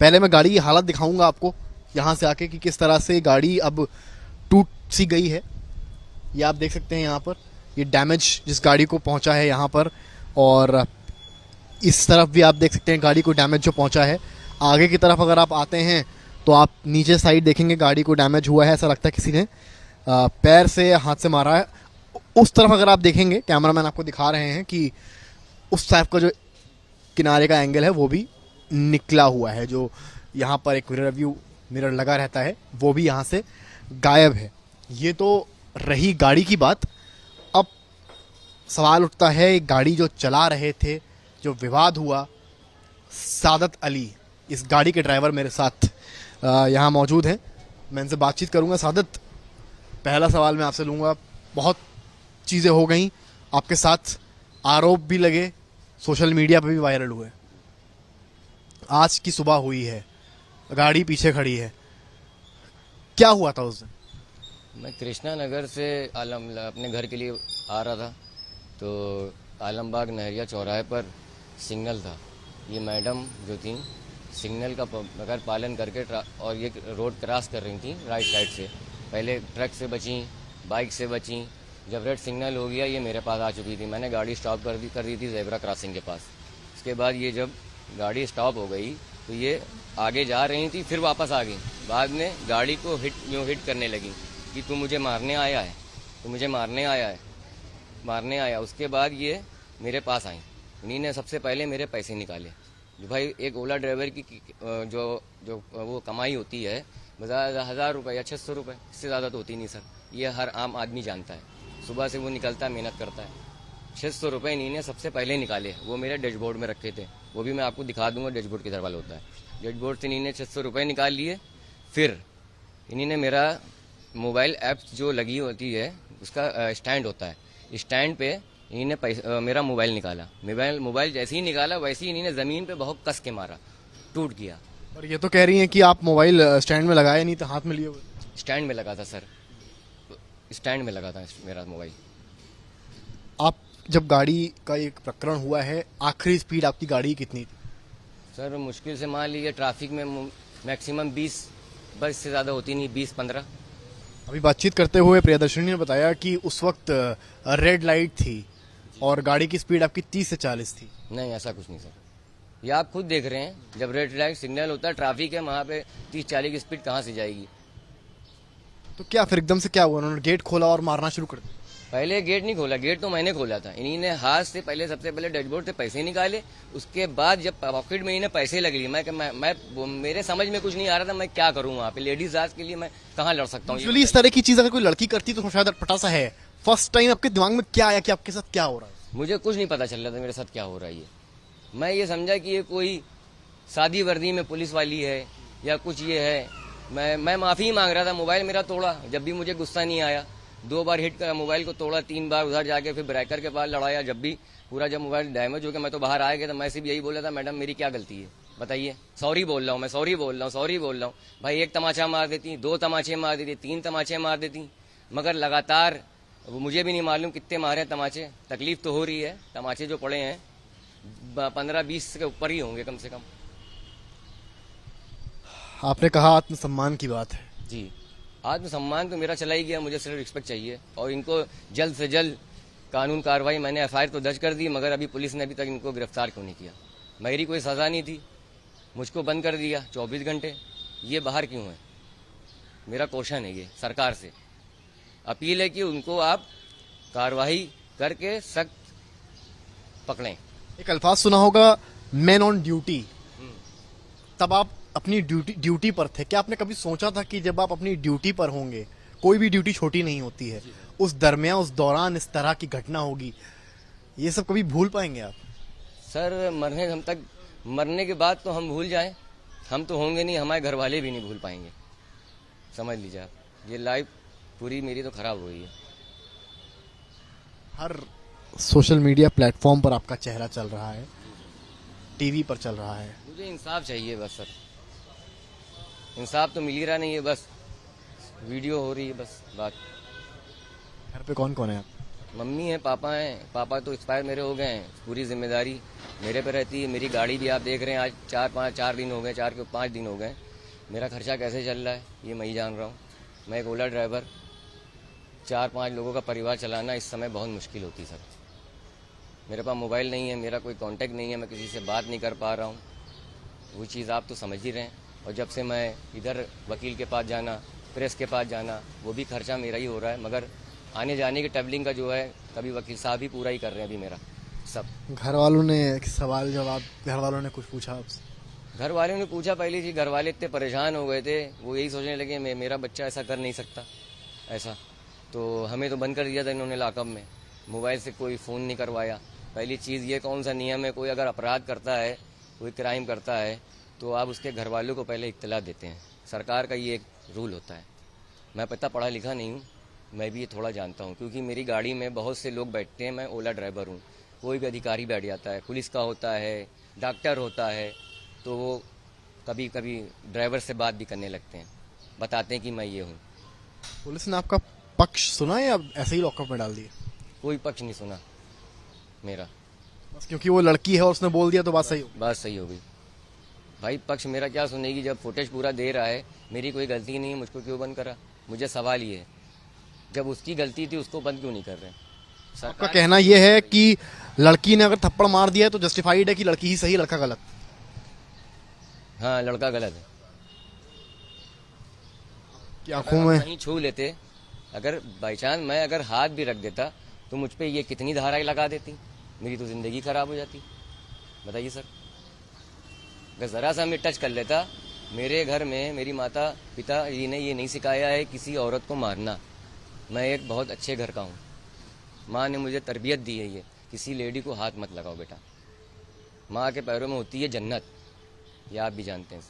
पहले मैं गाड़ी की हालत दिखाऊंगा आपको यहाँ से आके कि किस तरह से गाड़ी अब टूट सी गई है। ये आप देख सकते हैं यहाँ पर, ये डैमेज जिस गाड़ी को पहुँचा है यहाँ पर, और इस तरफ भी आप देख सकते हैं गाड़ी को डैमेज जो पहुँचा है। आगे की तरफ अगर आप आते हैं तो आप नीचे साइड देखेंगे गाड़ी को डैमेज हुआ है, ऐसा लगता है किसी ने पैर से हाथ से मारा है। उस तरफ अगर आप देखेंगे, कैमरामैन आपको दिखा रहे हैं कि उस टाइप का जो किनारे का एंगल है वो भी निकला हुआ है। जो यहाँ पर एक मिरर लगा रहता है वो भी यहाँ से गायब है। ये तो रही गाड़ी की बात। अब सवाल उठता है, गाड़ी जो चला रहे थे, जो विवाद हुआ, सादत अली इस गाड़ी के ड्राइवर मेरे साथ यहाँ मौजूद हैं। मैं इनसे बातचीत करूँगा। सादत, पहला सवाल मैं आपसे लूँगा। बहुत चीज़ें हो गई आपके साथ, आरोप भी लगे, सोशल मीडिया पे भी वायरल हुए। आज की सुबह हुई है, गाड़ी पीछे खड़ी है, क्या हुआ था उस दिन? मैं कृष्णा नगर से अपने घर के लिए आ रहा था, तो आलमबाग नहरिया चौराहे पर सिग्नल था। ये मैडम जो थी सिग्नल का बगैर पालन करके और ये रोड क्रॉस कर रही थी राइट साइड से। पहले ट्रक से बची, बाइक से बची। जब रेड सिग्नल हो गया ये मेरे पास आ चुकी थी। मैंने गाड़ी स्टॉप कर दी थी ज़ेब्रा क्रॉसिंग के पास। उसके बाद ये जब गाड़ी स्टॉप हो गई तो ये आगे जा रही थी, फिर वापस आ गई। बाद में गाड़ी को हिट करने लगी कि तू मुझे मारने आया है, तू मुझे मारने आया। उसके बाद ये मेरे पास आई। इन्हीं ने सबसे पहले मेरे पैसे निकाले। जो भाई एक ओला ड्राइवर की जो वो कमाई होती है 1000 रुपये या 600 रुपये, इससे ज़्यादा तो होती नहीं सर। ये हर आम आदमी जानता है। सुबह से वो निकलता है, मेहनत करता है। 600 रुपये इन्हीं ने सबसे पहले निकाले। वो मेरे डैशबोर्ड में रखे थे, वो भी मैं आपको दिखा दूंगा डैशबोर्ड किधर वाला होता है। डैशबोर्ड से इन्हीं ने 600 रुपये निकाल लिए। फिर इन्हीं ने मेरा मोबाइल ऐप जो लगी होती है उसका स्टैंड होता है, स्टैंड पे इन्हीं मेरा मोबाइल निकाला। मोबाइल जैसे ही निकाला वैसे ही इन्हीं ने ज़मीन पे बहुत कस के मारा, टूट गया। और ये तो कह रही हैं कि आप मोबाइल स्टैंड में लगाए नहीं तो हाथ में लिए हुए? स्टैंड में लगा था सर, स्टैंड में लगा था मेरा मोबाइल। आप जब गाड़ी का एक प्रकरण हुआ है, आखिरी स्पीड आपकी गाड़ी की कितनी थी? सर मुश्किल से मान लीजिए ट्रैफिक में मैक्सिमम 20, बस से ज़्यादा होती नहीं, 20-15। अभी बातचीत करते हुए प्रियदर्शनी ने बताया कि उस वक्त रेड लाइट थी और गाड़ी की स्पीड आपकी 30 से 40 थी। नहीं, ऐसा कुछ नहीं सर। ये आप खुद देख रहे हैं, जब रेड लाइट सिग्नल होता है, ट्रैफिक है, वहाँ पे 30-40 की स्पीड कहाँ से जाएगी? तो क्या फिर एकदम से क्या हुआ, उन्होंने गेट खोला और मारना शुरू कर दिया? पहले गेट नहीं खोला, गेट तो मैंने खोला था। इन्हीं ने हाथ से पहले सबसे पहले डैशबोर्ड से पैसे निकाले। उसके बाद जब पॉकेट में इन्हें पैसे लग लिए, मैं मेरे समझ में कुछ नहीं आ रहा था मैं क्या करूँ वहाँ पे। लेडीज आज के लिए मैं कहाँ लड़ सकता हूँ? इस तरह की चीज अगर कोई लड़की करती तो शायद पटासा है। फर्स्ट टाइम आपके दिमाग में क्या आया कि आपके साथ क्या हो रहा है? मुझे कुछ नहीं पता चल रहा था मेरे साथ क्या हो रहा है। मैं ये समझा कि ये कोई शादी वर्दी में पुलिस वाली है या कुछ ये है। मैं माफ़ी मांग रहा था। मोबाइल मेरा तोड़ा, जब भी मुझे गुस्सा नहीं आया। 2 बार हिट कर मोबाइल को तोड़ा, 3 बार उधर जाके फिर ब्रेकर के पास लड़ाया। जब मोबाइल डैमेज हो गया, मैं तो बाहर आ गया था। मैं सिर्फ यही बोला था, मैडम मेरी क्या गलती है बताइए, सॉरी बोल रहा हूँ मैं, सॉरी बोल रहा हूँ। भाई 1 तमाचा मार देती, 2 तमाचे मार देती, 3 तमाचे मार देती, मगर लगातार वो मुझे भी नहीं मालूम कितने मारे हैं तमाचे। तकलीफ तो हो रही है, तमाचे जो पड़े हैं 15-20 के ऊपर ही होंगे कम से कम। आपने कहा आत्मसम्मान की बात है। जी, आत्मसम्मान तो मेरा चला ही गया। मुझे सिर्फ रिस्पेक्ट चाहिए और इनको जल्द से जल्द कानून कार्रवाई। मैंने एफआईआर तो दर्ज कर दी, मगर अभी पुलिस ने अभी तक इनको गिरफ्तार क्यों नहीं किया? मेरी कोई सज़ा नहीं थी, मुझको बंद कर दिया 24 घंटे। ये बाहर क्यों है? मेरा क्वेश्चन है ये सरकार से। अपील है कि उनको आप कार्रवाई करके सख्त पकड़ें। एक अल्फाज सुना होगा, मैन ऑन ड्यूटी। तब आप अपनी ड्यूटी पर थे। क्या आपने कभी सोचा था कि जब आप अपनी ड्यूटी पर होंगे, कोई भी ड्यूटी छोटी नहीं होती है, उस दौरान इस तरह की घटना होगी? ये सब कभी भूल पाएंगे आप? सर मरने के बाद तो हम भूल जाएं, हम तो होंगे नहीं, हमारे घर वाले भी नहीं भूल पाएंगे। समझ लीजिए आप, ये लाइफ पूरी मेरी तो खराब हुई है। हर सोशल मीडिया प्लेटफॉर्म पर आपका चेहरा चल रहा है, टीवी पर चल रहा है। मुझे इंसाफ चाहिए बस सर, इंसाफ तो मिल ही रहा नहीं है। बस वीडियो हो रही है, बस बात। घर पे कौन कौन है आप? मम्मी है, पापा हैं। पापा तो एक्सपायर मेरे हो गए हैं, पूरी जिम्मेदारी मेरे पे रहती है। मेरी गाड़ी भी आप देख रहे हैं, आज 4 दिन हो गए, 4 के 5 दिन हो गए। मेरा खर्चा कैसे चल रहा है ये मैं ही जान रहा हूँ। मैं एक ओला ड्राइवर, 4-5 लोगों का परिवार चलाना इस समय बहुत मुश्किल होती है सर। मेरे पास मोबाइल नहीं है, मेरा कोई कांटेक्ट नहीं है, मैं किसी से बात नहीं कर पा रहा हूँ। वो चीज़ आप तो समझ ही रहे हैं। और जब से मैं इधर वकील के पास जाना, प्रेस के पास जाना, वो भी खर्चा मेरा ही हो रहा है। मगर आने जाने की ट्रैवलिंग का जो है, कभी वकील साहब ही पूरा ही कर रहे हैं अभी मेरा सब। घर वालों ने सवाल जवाब, घर वालों ने कुछ पूछा आपसे? घर वालों ने पूछा, पहली चीज घर वाले इतने परेशान हो गए थे, वो यही सोचने लगे मेरा बच्चा ऐसा कर नहीं सकता ऐसा। तो हमें तो बंद कर दिया था इन्होंने लॉकअप में, मोबाइल से कोई फ़ोन नहीं करवाया। पहली चीज़ ये कौन सा नियम है, कोई अगर अपराध करता है, कोई क्राइम करता है, तो आप उसके घर वालों को पहले इत्तला देते हैं। सरकार का ये एक रूल होता है। मैं पता पढ़ा लिखा नहीं हूँ, मैं भी ये थोड़ा जानता हूँ, क्योंकि मेरी गाड़ी में बहुत से लोग बैठते हैं। मैं ओला ड्राइवर हूँ, कोई भी अधिकारी बैठ जाता है, पुलिस का होता है, डॉक्टर होता है, तो वो कभी कभी ड्राइवर से बात भी करने लगते हैं, बताते हैं कि मैं ये हूँ। पुलिस ने आपका पक्ष सुना या ऐसे ही लॉकअप में डाल दिए? कोई पक्ष नहीं सुना मेरा, बस क्योंकि वो लड़की है और उसने बोल दिया तो बात सही हो? बात सही हो गई। भाई पक्ष मेरा क्या सुनेगी, जब फुटेज पूरा दे रहा है, मेरी कोई गलती नहीं है, मुझको क्यों बंद करा? मुझे सवाल ये है, जब उसकी गलती थी उसको बंद क्यों नहीं कर रहे? आपका कहना ये है कि लड़की ने अगर थप्पड़ मार दिया है तो जस्टिफाइड है कि लड़की ही सही, लड़का गलत? हाँ, लड़का गलत है। की आंखों में कहीं छू लेते, अगर बाई चांस मैं अगर हाथ भी रख देता, तो मुझ पे ये कितनी धाराएं लगा देती, मेरी तो जिंदगी खराब हो जाती। बताइए सर, अगर जरा सा मैं टच कर लेता, मेरे घर में मेरी माता पिता जी ने ये नहीं सिखाया है किसी औरत को मारना। मैं एक बहुत अच्छे घर का हूँ, माँ ने मुझे तरबियत दी है, ये किसी लेडी को हाथ मत लगाओ बेटा। माँ के पैरों में होती है जन्नत, ये आप भी जानते हैं।